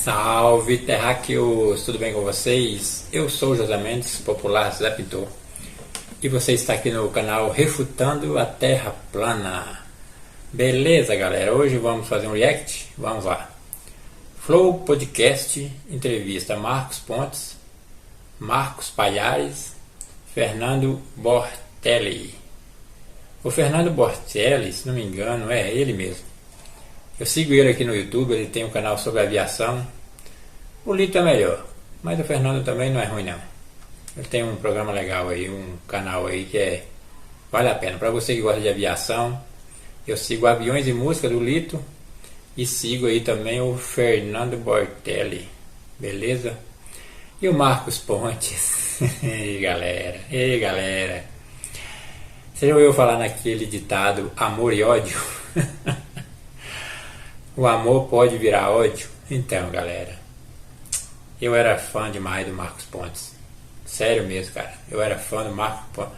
Salve terráqueos, tudo bem com vocês? Eu sou o José Mendes, popular Zé Pintor, e você está aqui no canal Refutando a Terra Plana. Beleza, galera? Hoje vamos fazer um react? Vamos lá. Flow Podcast entrevista Marcos Pontes, Marcos Palhares, Fernando Bortelli. O Fernando Bortelli, se não me engano, é ele mesmo. Eu sigo ele aqui no YouTube, ele tem um canal sobre aviação. O Lito é melhor, mas o Fernando também não é ruim não. Ele tem um programa legal aí, um canal aí que vale a pena. Para você que gosta de aviação, eu sigo Aviões e Música do Lito e sigo aí também o Fernando Bortelli, beleza? E o Marcos Pontes. Ei galera, você já ouviu falar naquele ditado amor e ódio? O amor pode virar ódio? Então, galera, eu era fã demais do Marcos Pontes. Sério mesmo, cara. Eu era fã do Marcos Pontes.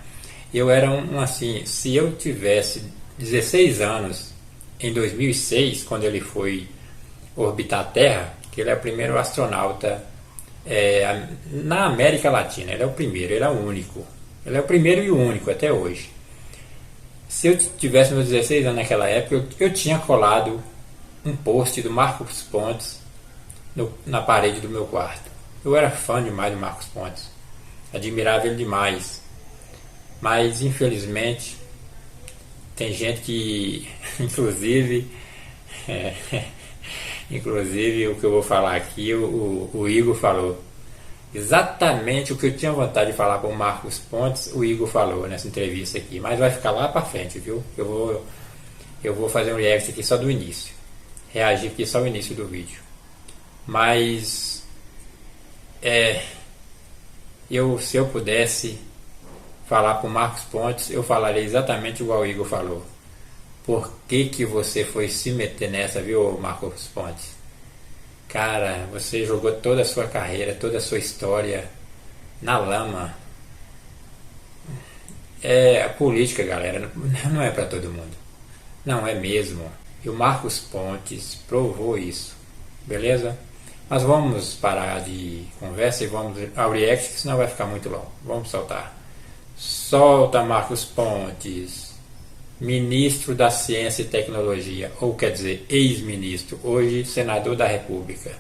Eu era assim, se eu tivesse 16 anos em 2006, quando ele foi orbitar a Terra, que ele é o primeiro astronauta na América Latina. Ele é o primeiro, ele é o único. Ele é o primeiro e o único até hoje. Se eu tivesse meus 16 anos naquela época, eu tinha colado um post do Marcos Pontes na parede do meu quarto. Eu era fã demais do Marcos Pontes, admirava ele demais, mas infelizmente tem gente que inclusive o que eu vou falar aqui, o Igor falou exatamente o que eu tinha vontade de falar com o Marcos Pontes. O Igor falou nessa entrevista aqui, mas vai ficar lá pra frente, viu? Eu vou fazer um react aqui só do início, reagir aqui só o início do vídeo. Mas se eu pudesse falar com o Marcos Pontes, eu falaria exatamente igual o Igor falou. Por que você foi se meter nessa, viu, Marcos Pontes? Cara, você jogou toda a sua carreira, toda a sua história na lama. A política, galera, não é para todo mundo. Não é mesmo. E o Marcos Pontes provou isso, beleza? Mas vamos parar de conversa e vamos ao react, que senão vai ficar muito longo. Vamos soltar. Solta, Marcos Pontes, ministro da Ciência e Tecnologia, ou quer dizer, ex-ministro, hoje senador da República.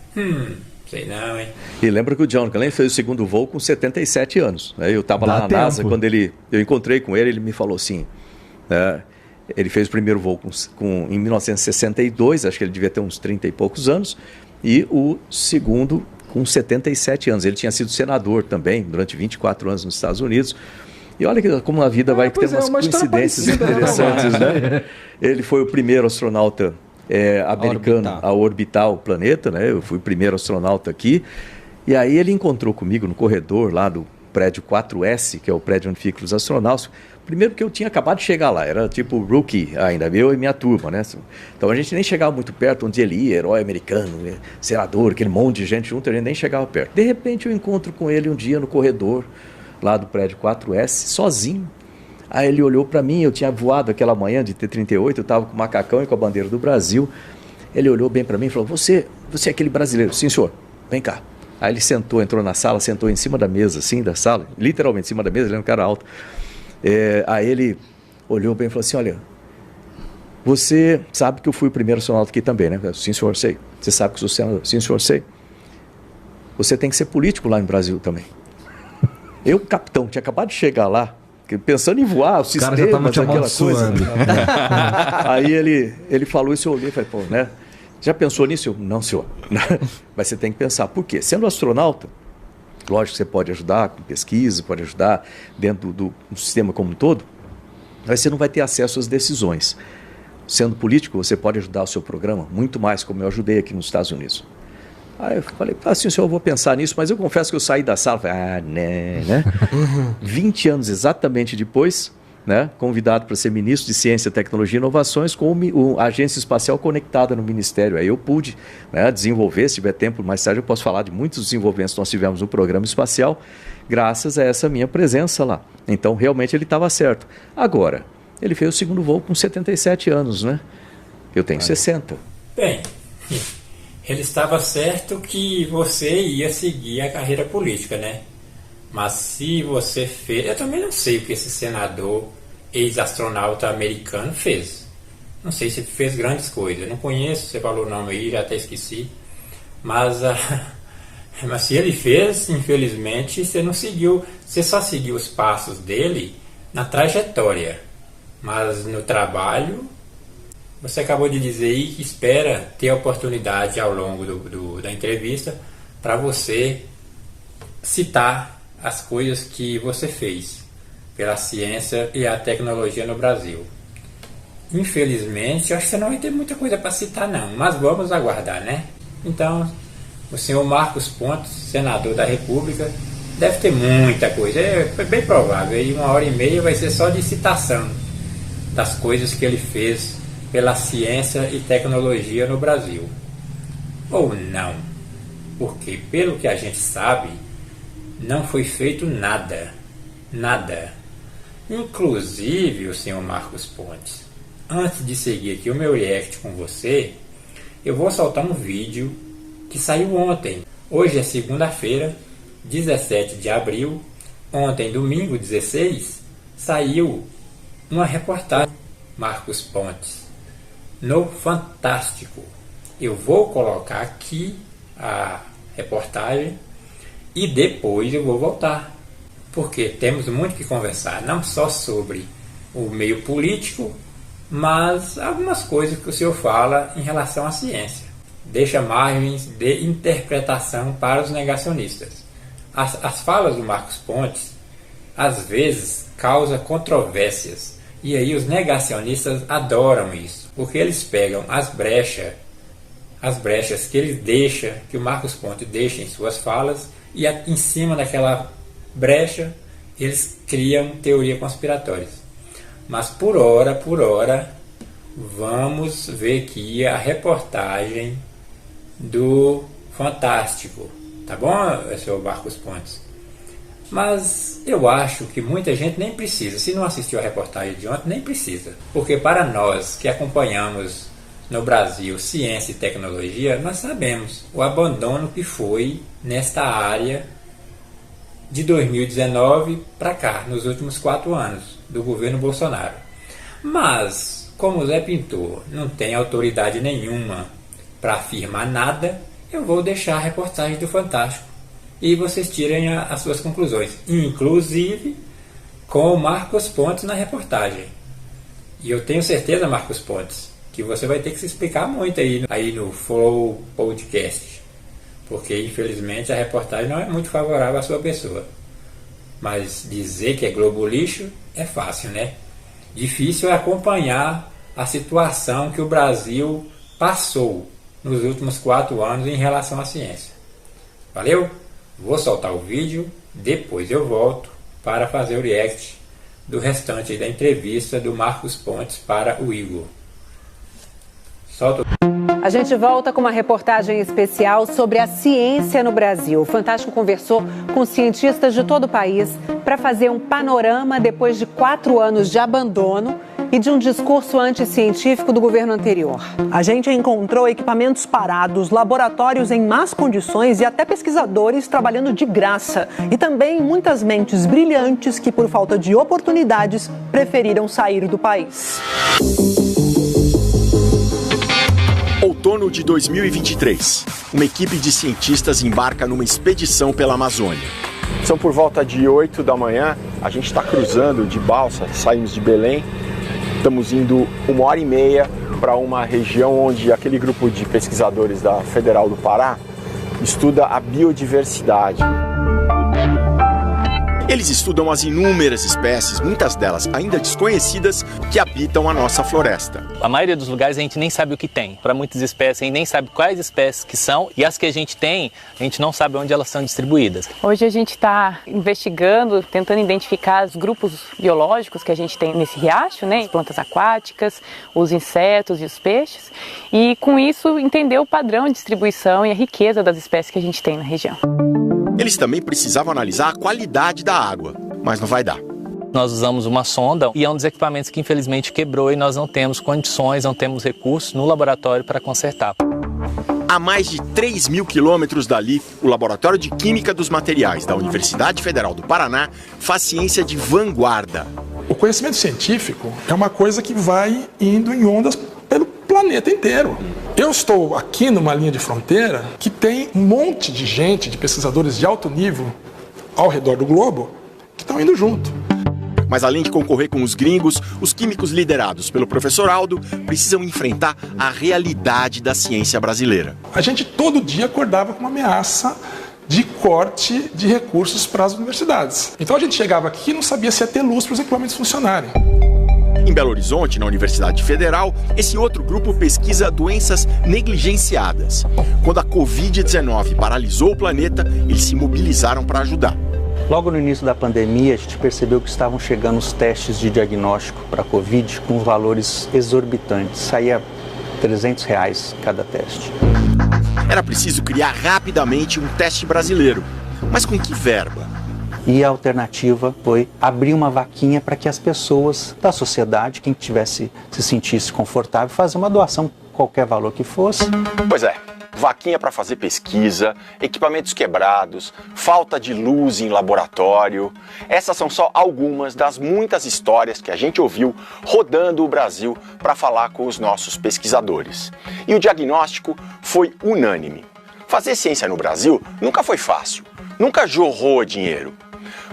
Sei não, hein? E lembra que o John Glenn fez o segundo voo com 77 anos. Né? Eu estava lá na NASA, quando eu encontrei com ele, ele me falou assim... Ele fez o primeiro voo em 1962, acho que ele devia ter uns 30 e poucos anos, e o segundo com 77 anos. Ele tinha sido senador também, durante 24 anos nos Estados Unidos. E olha como a vida vai ter umas coincidências interessantes, né? Ele foi o primeiro astronauta americano a orbitar o planeta, né? Eu fui o primeiro astronauta aqui. E aí ele encontrou comigo no corredor lá do prédio 4S, que é o prédio onde ficam os astronautas. Primeiro que eu tinha acabado de chegar lá, era tipo rookie ainda, eu e minha turma, né? Então a gente nem chegava muito perto onde ele ia, herói americano, senador, aquele monte de gente junto, a gente nem chegava perto. De repente eu encontro com ele um dia no corredor, lá do prédio 4S, sozinho. Aí ele olhou para mim, eu tinha voado aquela manhã de T-38, eu estava com o macacão e com a bandeira do Brasil. Ele olhou bem para mim e falou, você é aquele brasileiro? Sim, senhor, vem cá. Aí ele entrou na sala, sentou em cima da mesa, assim, da sala, literalmente em cima da mesa, ele era um cara alto. Aí ele olhou bem e falou assim, olha, você sabe que eu fui o primeiro astronauta aqui também, né? Sim, senhor, sei. Você sabe que eu sou senador? Sim, senhor, sei. Você tem que ser político lá no Brasil também. Eu, capitão, tinha acabado de chegar lá, pensando em voar, os sistemas, aquela coisa. Aí ele falou isso, eu olhei e falei, pô, né? Já pensou nisso? Eu, não, senhor. Mas você tem que pensar. Por quê? Sendo astronauta, lógico que você pode ajudar com pesquisa, pode ajudar dentro do sistema como um todo, mas você não vai ter acesso às decisões. Sendo político, você pode ajudar o seu programa muito mais, como eu ajudei aqui nos Estados Unidos. Aí eu falei, assim, senhor, eu vou pensar nisso, mas eu confesso que eu saí da sala, falei, né? 20 anos exatamente depois, né, convidado para ser ministro de Ciência, Tecnologia e Inovações com a Agência Espacial conectada no Ministério. Aí eu pude, né, desenvolver, se tiver tempo mais tarde eu posso falar de muitos desenvolvimentos que nós tivemos no programa espacial, graças a essa minha presença lá. Então realmente ele estava certo. Agora, ele fez o segundo voo com 77 anos, né? Eu tenho 60. Bem, ele estava certo que você ia seguir a carreira política, né? Mas se você fez... Eu também não sei o que esse senador, ex-astronauta americano, fez. Não sei se fez grandes coisas. Eu não conheço, você falou o nome aí, já até esqueci. Mas se ele fez, infelizmente, você não seguiu. Você só seguiu os passos dele na trajetória. Mas no trabalho... Você acabou de dizer aí que espera ter a oportunidade ao longo da entrevista para você citar as coisas que você fez pela ciência e a tecnologia no Brasil. Infelizmente, acho que você não vai ter muita coisa para citar não, mas vamos aguardar, né? Então, o senhor Marcos Pontes, senador da República, deve ter muita coisa, é bem provável, aí 1h30 vai ser só de citação das coisas que ele fez pela ciência e tecnologia no Brasil. Ou não, porque pelo que a gente sabe, não foi feito nada. Nada. Inclusive, o senhor Marcos Pontes, antes de seguir aqui o meu react com você, eu vou soltar um vídeo que saiu ontem. Hoje é segunda-feira, 17 de abril. Ontem, domingo 16, saiu uma reportagem Marcos Pontes no Fantástico. Eu vou colocar aqui a reportagem e depois eu vou voltar, porque temos muito que conversar, não só sobre o meio político, mas algumas coisas que o senhor fala em relação à ciência. Deixa margens de interpretação para os negacionistas. As falas do Marcos Pontes às vezes causam controvérsias, e aí os negacionistas adoram isso, porque eles pegam as brechas que ele deixa, que o Marcos Pontes deixa em suas falas, e em cima daquela brecha eles criam teorias conspiratórias. Mas por hora, vamos ver aqui a reportagem do Fantástico, tá bom, senhor Marcos Pontes? Mas eu acho que muita gente nem precisa, se não assistiu a reportagem de ontem, nem precisa, porque para nós que acompanhamos no Brasil ciência e tecnologia, nós sabemos o abandono que foi nesta área de 2019 para cá, nos últimos 4 anos do governo Bolsonaro. Mas, como o Zé Pintor não tem autoridade nenhuma para afirmar nada, eu vou deixar a reportagem do Fantástico e vocês tirem as suas conclusões, inclusive com o Marcos Pontes na reportagem. E eu tenho certeza, Marcos Pontes, que você vai ter que se explicar muito aí no Flow Podcast, porque infelizmente a reportagem não é muito favorável à sua pessoa. Mas dizer que é Globo lixo é fácil, né? Difícil é acompanhar a situação que o Brasil passou nos últimos 4 anos em relação à ciência. Valeu? Vou soltar o vídeo, depois eu volto para fazer o react do restante da entrevista do Marcos Pontes para o Igor. Solta o... A gente volta com uma reportagem especial sobre a ciência no Brasil. O Fantástico conversou com cientistas de todo o país para fazer um panorama depois de 4 anos de abandono e de um discurso anticientífico do governo anterior. A gente encontrou equipamentos parados, laboratórios em más condições e até pesquisadores trabalhando de graça. E também muitas mentes brilhantes que, por falta de oportunidades, preferiram sair do país. Outono de 2023. Uma equipe de cientistas embarca numa expedição pela Amazônia. São por volta de 8 da manhã, a gente está cruzando de balsa, saímos de Belém. Estamos indo 1h30 para uma região onde aquele grupo de pesquisadores da Federal do Pará estuda a biodiversidade. Eles estudam as inúmeras espécies, muitas delas ainda desconhecidas, que habitam a nossa floresta. A maioria dos lugares a gente nem sabe o que tem. Para muitas espécies a gente nem sabe quais espécies que são, e as que a gente tem, a gente não sabe onde elas são distribuídas. Hoje a gente está investigando, tentando identificar os grupos biológicos que a gente tem nesse riacho, né? As plantas aquáticas, os insetos e os peixes, e com isso entender o padrão de distribuição e a riqueza das espécies que a gente tem na região. Eles também precisavam analisar a qualidade da água, mas não vai dar. Nós usamos uma sonda e é um dos equipamentos que infelizmente quebrou e nós não temos condições, não temos recursos no laboratório para consertar. A mais de 3 mil quilômetros dali, o Laboratório de Química dos Materiais da Universidade Federal do Paraná faz ciência de vanguarda. O conhecimento científico é uma coisa que vai indo em ondas pelo planeta inteiro. Eu estou aqui numa linha de fronteira que tem um monte de gente, de pesquisadores de alto nível ao redor do globo, que estão indo junto. Mas além de concorrer com os gringos, os químicos liderados pelo professor Aldo precisam enfrentar a realidade da ciência brasileira. A gente todo dia acordava com uma ameaça de corte de recursos para as universidades. Então a gente chegava aqui e não sabia se ia ter luz para os equipamentos funcionarem. Em Belo Horizonte, na Universidade Federal, esse outro grupo pesquisa doenças negligenciadas. Quando a Covid-19 paralisou o planeta, eles se mobilizaram para ajudar. Logo no início da pandemia, a gente percebeu que estavam chegando os testes de diagnóstico para a Covid com valores exorbitantes. Saía R$300 cada teste. Era preciso criar rapidamente um teste brasileiro. Mas com que verba? E a alternativa foi abrir uma vaquinha para que as pessoas da sociedade, quem se sentisse confortável, fazer uma doação, qualquer valor que fosse. Pois é. Vaquinha para fazer pesquisa, equipamentos quebrados, falta de luz em laboratório. Essas são só algumas das muitas histórias que a gente ouviu rodando o Brasil para falar com os nossos pesquisadores. E o diagnóstico foi unânime. Fazer ciência no Brasil nunca foi fácil, nunca jorrou dinheiro.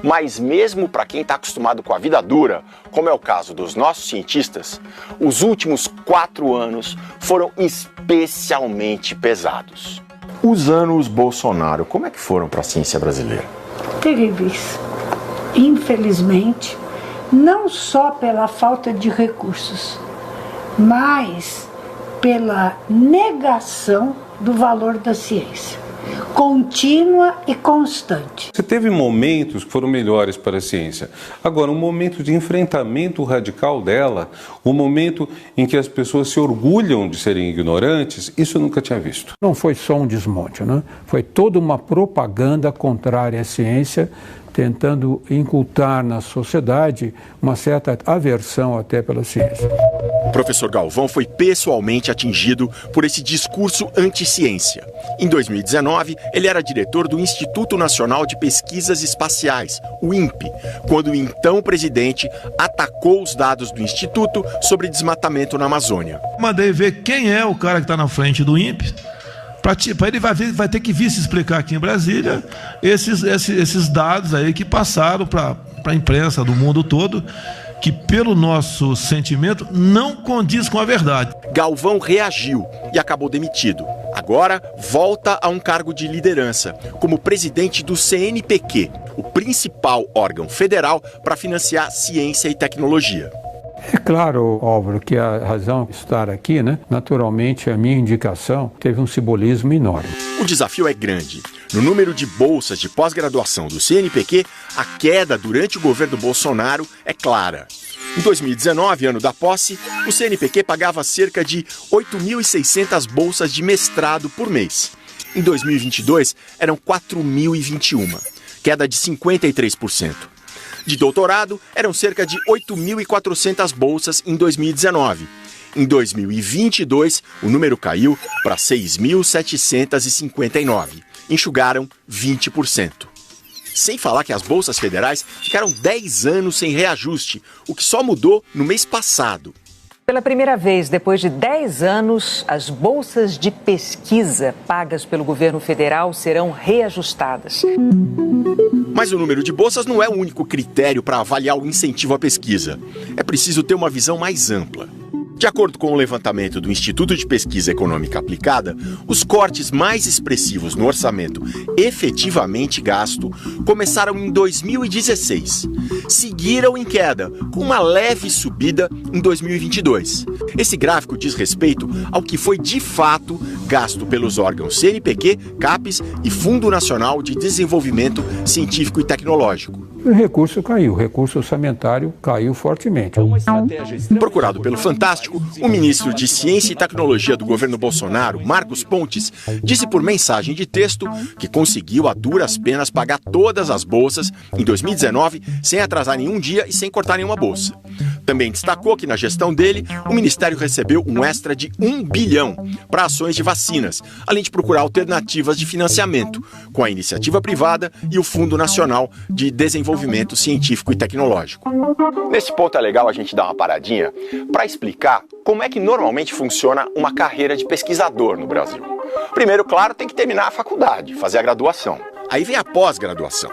Mas mesmo para quem está acostumado com a vida dura, como é o caso dos nossos cientistas, os últimos 4 anos foram especialmente pesados. Os anos Bolsonaro, como é que foram para a ciência brasileira? Terríveis. Infelizmente, não só pela falta de recursos, mas pela negação do valor da ciência. Contínua e constante. Você teve momentos que foram melhores para a ciência. Agora, um momento de enfrentamento radical dela, um momento em que as pessoas se orgulham de serem ignorantes, isso eu nunca tinha visto. Não foi só um desmonte, né? Foi toda uma propaganda contrária à ciência, tentando incultar na sociedade uma certa aversão até pela ciência. O professor Galvão foi pessoalmente atingido por esse discurso anti-ciência. Em 2019, ele era diretor do Instituto Nacional de Pesquisas Espaciais, o INPE, quando o então presidente atacou os dados do Instituto sobre desmatamento na Amazônia. Mandei ver quem é o cara que está na frente do INPE. Para ele vai ter que vir se explicar aqui em Brasília esses dados aí que passaram para a imprensa do mundo todo, que pelo nosso sentimento não condiz com a verdade. Galvão reagiu e acabou demitido. Agora volta a um cargo de liderança, como presidente do CNPq, o principal órgão federal para financiar ciência e tecnologia. É claro, Álvaro, que a razão de estar aqui, né? Naturalmente, a minha indicação teve um simbolismo enorme. O desafio é grande. No número de bolsas de pós-graduação do CNPq, a queda durante o governo Bolsonaro é clara. Em 2019, ano da posse, o CNPq pagava cerca de 8.600 bolsas de mestrado por mês. Em 2022, eram 4.021, queda de 53%. De doutorado, eram cerca de 8.400 bolsas em 2019. Em 2022, o número caiu para 6.759. Enxugaram 20%. Sem falar que as bolsas federais ficaram 10 anos sem reajuste, o que só mudou no mês passado. Pela primeira vez, depois de 10 anos, as bolsas de pesquisa pagas pelo governo federal serão reajustadas. Mas o número de bolsas não é o único critério para avaliar o incentivo à pesquisa. É preciso ter uma visão mais ampla. De acordo com o levantamento do Instituto de Pesquisa Econômica Aplicada, os cortes mais expressivos no orçamento efetivamente gasto começaram em 2016. Seguiram em queda, com uma leve subida em 2022. Esse gráfico diz respeito ao que foi de fato gasto pelos órgãos CNPq, CAPES e Fundo Nacional de Desenvolvimento Científico e Tecnológico. O recurso caiu, o recurso orçamentário caiu fortemente. Procurado pelo Fantástico, o ministro de Ciência e Tecnologia do governo Bolsonaro, Marcos Pontes, disse por mensagem de texto que conseguiu a duras penas pagar todas as bolsas em 2019 sem atrasar nenhum dia e sem cortar nenhuma bolsa. Também destacou que na gestão dele, o Ministério recebeu um extra de 1 bilhão para ações de vacinas, além de procurar alternativas de financiamento, com a iniciativa privada e o Fundo Nacional de Desenvolvimento Científico e Tecnológico. Nesse ponto é legal a gente dar uma paradinha para explicar como é que normalmente funciona uma carreira de pesquisador no Brasil. Primeiro, claro, tem que terminar a faculdade, fazer a graduação. Aí vem a pós-graduação.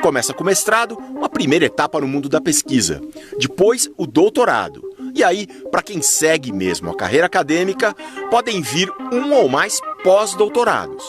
Começa com o mestrado, uma primeira etapa no mundo da pesquisa. Depois, o doutorado. E aí, para quem segue mesmo a carreira acadêmica, podem vir um ou mais pós-doutorados.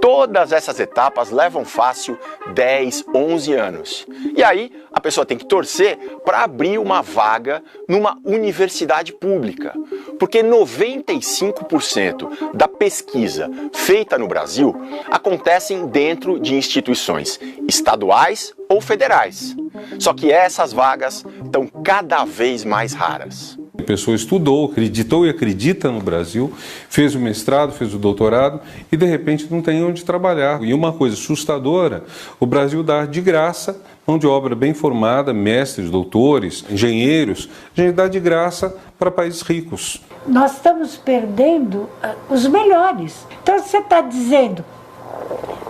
Todas essas etapas levam fácil 10, 11 anos. E aí, a pessoa tem que torcer para abrir uma vaga numa universidade pública. Porque 95% da pesquisa feita no Brasil acontecem dentro de instituições estaduais ou federais. Só que essas vagas estão cada vez mais raras. A pessoa estudou, acreditou e acredita no Brasil, fez o mestrado, fez o doutorado e de repente não tem onde trabalhar. E uma coisa assustadora, o Brasil dá de graça mão de obra bem formada, mestres, doutores, engenheiros, a gente dá de graça para países ricos. Nós estamos perdendo os melhores. Então você está dizendo,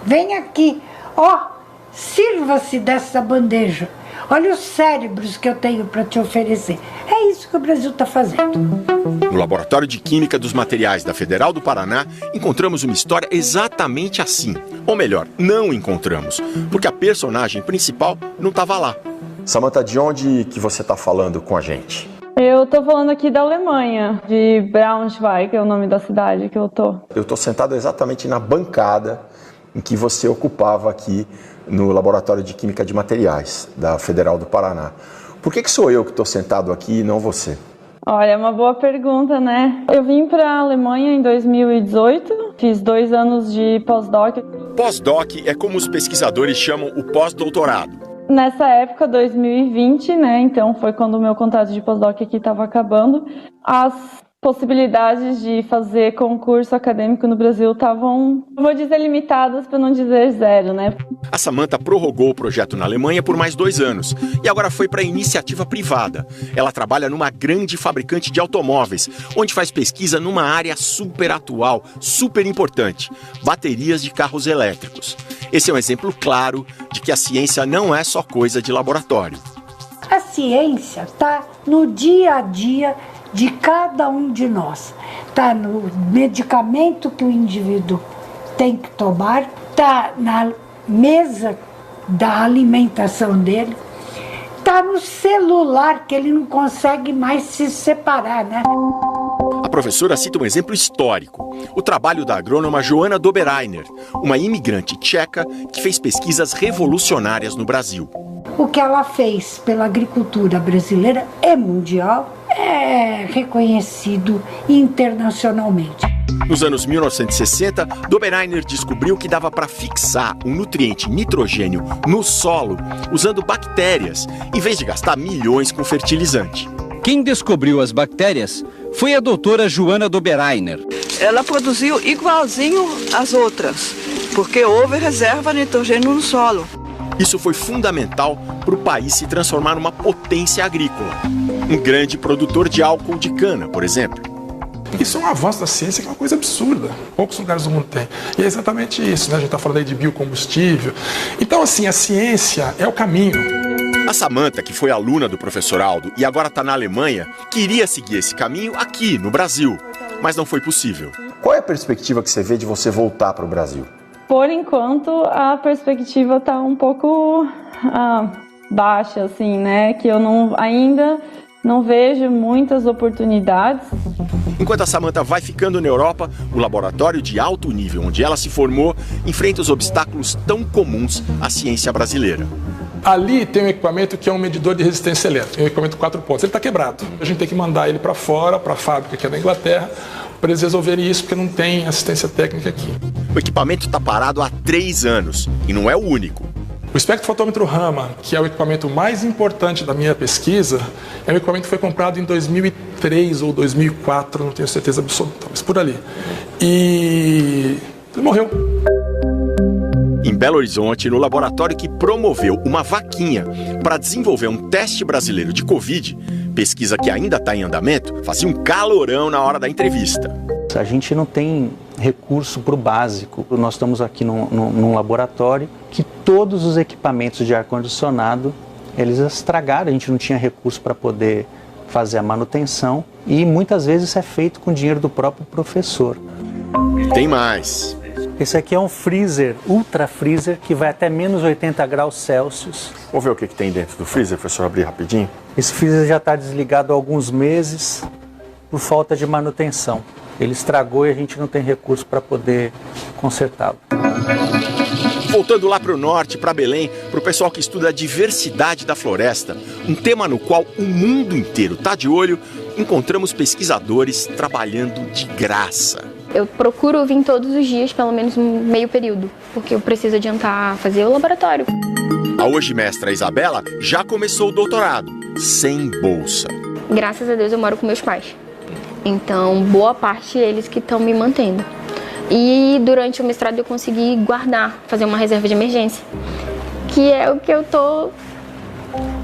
vem aqui, sirva-se dessa bandeja. Olha os cérebros que eu tenho para te oferecer. É isso que o Brasil está fazendo. No Laboratório de Química dos Materiais da Federal do Paraná, encontramos uma história exatamente assim. Ou melhor, não encontramos, porque a personagem principal não estava lá. Samantha, de onde que você está falando com a gente? Eu tô falando aqui da Alemanha, de Braunschweig, é o nome da cidade que eu tô. Eu tô sentado exatamente na bancada em que você ocupava aqui no Laboratório de Química de Materiais da Federal do Paraná. Por que sou eu que estou sentado aqui e não você? Olha, é uma boa pergunta, né? Eu vim para a Alemanha em 2018, fiz 2 anos de pós-doc. Pós-doc é como os pesquisadores chamam o pós-doutorado. Nessa época, 2020, né, então foi quando o meu contrato de pós-doc aqui estava acabando, as possibilidades de fazer concurso acadêmico no Brasil estavam, vou dizer, limitadas para não dizer zero, né? A Samantha prorrogou o projeto na Alemanha por mais 2 anos e agora foi para a iniciativa privada. Ela trabalha numa grande fabricante de automóveis, onde faz pesquisa numa área super atual, super importante, baterias de carros elétricos. Esse é um exemplo claro de que a ciência não é só coisa de laboratório. A ciência está no dia a dia de cada um de nós. Está no medicamento que o indivíduo tem que tomar, está na mesa da alimentação dele, está no celular que ele não consegue mais se separar, né? A professora cita um exemplo histórico, o trabalho da agrônoma Joanna Doberainer, uma imigrante tcheca que fez pesquisas revolucionárias no Brasil. O que ela fez pela agricultura brasileira é mundial, é reconhecido internacionalmente. Nos anos 1960, Doberainer descobriu que dava para fixar um nutriente nitrogênio no solo usando bactérias, em vez de gastar milhões com fertilizante. Quem descobriu as bactérias foi a doutora Joanna Doberainer. Ela produziu igualzinho às outras, porque houve reserva de nitrogênio no solo. Isso foi fundamental para o país se transformar numa potência agrícola. Um grande produtor de álcool de cana, por exemplo. Isso é um avanço da ciência que é uma coisa absurda. Poucos lugares do mundo tem. E é exatamente isso, né? A gente está falando aí de biocombustível. Então, assim, a ciência é o caminho. A Samantha, que foi aluna do professor Aldo e agora está na Alemanha, queria seguir esse caminho aqui, no Brasil. Mas não foi possível. Qual é a perspectiva que você vê de você voltar para o Brasil? Por enquanto, a perspectiva está um pouco baixa, assim, né? Que eu ainda não vejo muitas oportunidades. Enquanto a Samantha vai ficando na Europa, o laboratório de alto nível onde ela se formou enfrenta os obstáculos tão comuns à ciência brasileira. Ali tem um equipamento que é um medidor de resistência elétrica, um equipamento 4 pontos. Ele está quebrado. A gente tem que mandar ele para fora, para a fábrica que é da Inglaterra, para eles resolverem isso, porque não tem assistência técnica aqui. O equipamento está parado há 3 anos e não é o único. O espectrofotômetro Raman, que é o equipamento mais importante da minha pesquisa, é um equipamento que foi comprado em 2003 ou 2004, não tenho certeza absoluta, mas por ali. E ele morreu. Em Belo Horizonte, no laboratório que promoveu uma vaquinha para desenvolver um teste brasileiro de Covid, pesquisa que ainda está em andamento, fazia um calorão na hora da entrevista. A gente não tem recurso para o básico. Nós estamos aqui num laboratório que todos os equipamentos de ar-condicionado, eles estragaram, a gente não tinha recurso para poder fazer a manutenção e muitas vezes isso é feito com dinheiro do próprio professor. Tem mais. Esse aqui é um freezer, ultra freezer, que vai até menos 80 graus Celsius. Vamos ver o que tem dentro do freezer, professor, abrir rapidinho? Esse freezer já está desligado há alguns meses por falta de manutenção. Ele estragou e a gente não tem recurso para poder consertá-lo. Voltando lá para o norte, para Belém, para o pessoal que estuda a diversidade da floresta, um tema no qual o mundo inteiro está de olho, encontramos pesquisadores trabalhando de graça. Eu procuro vir todos os dias, pelo menos um meio período, porque eu preciso adiantar fazer o laboratório. A hoje mestra Isabela já começou o doutorado, sem bolsa. Graças a Deus eu moro com meus pais, então boa parte eles que estão me mantendo. E durante o mestrado eu consegui guardar, fazer uma reserva de emergência, que é o que eu tô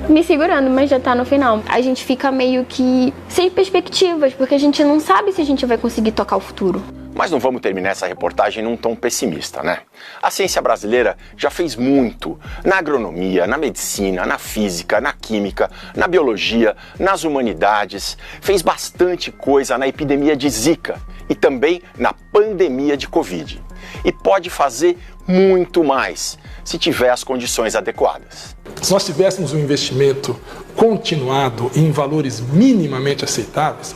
me segurando, mas já tá no final. A gente fica meio que sem perspectivas, porque a gente não sabe se a gente vai conseguir tocar o futuro. Mas não vamos terminar essa reportagem num tom pessimista, né? A ciência brasileira já fez muito na agronomia, na medicina, na física, na química, na biologia, nas humanidades. Fez bastante coisa na epidemia de Zika e também na pandemia de Covid. E pode fazer muito mais, se tiver as condições adequadas. Se nós tivéssemos um investimento continuado em valores minimamente aceitáveis,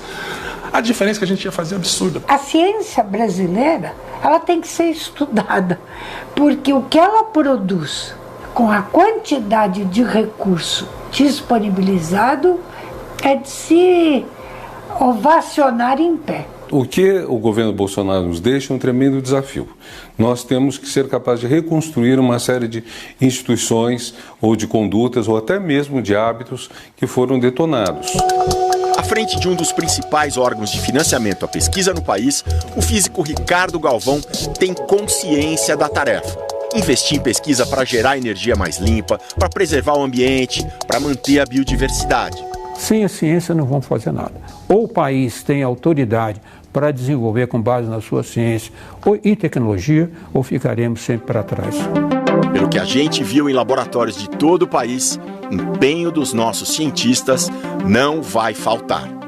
a diferença que a gente ia fazer é absurda. A ciência brasileira, ela tem que ser estudada, porque o que ela produz com a quantidade de recurso disponibilizado é de se ovacionar em pé. O que o governo Bolsonaro nos deixa é um tremendo desafio. Nós temos que ser capazes de reconstruir uma série de instituições ou de condutas ou até mesmo de hábitos que foram detonados. À frente de um dos principais órgãos de financiamento à pesquisa no país, o físico Ricardo Galvão tem consciência da tarefa. Investir em pesquisa para gerar energia mais limpa, para preservar o ambiente, para manter a biodiversidade. Sem a ciência não vamos fazer nada. Ou o país tem autoridade para desenvolver com base na sua ciência e tecnologia, ou ficaremos sempre para trás. Pelo que a gente viu em laboratórios de todo o país, empenho dos nossos cientistas não vai faltar.